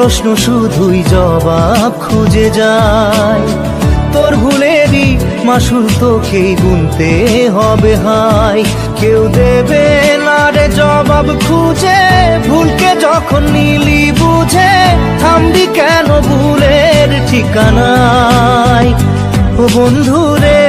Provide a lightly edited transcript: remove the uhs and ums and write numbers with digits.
প্রশ্ন শুধুই জবাব খুঁজে যায়। তোর ভুলেরই মাসুল তোকেই গুনতে হবে হায়। কেউ দেবে না রে জবাব খুঁজে, ভুলকে যখন নিলি বুঝে থামবি কেন ভুলের ঠিকানায়। ও বন্ধু রে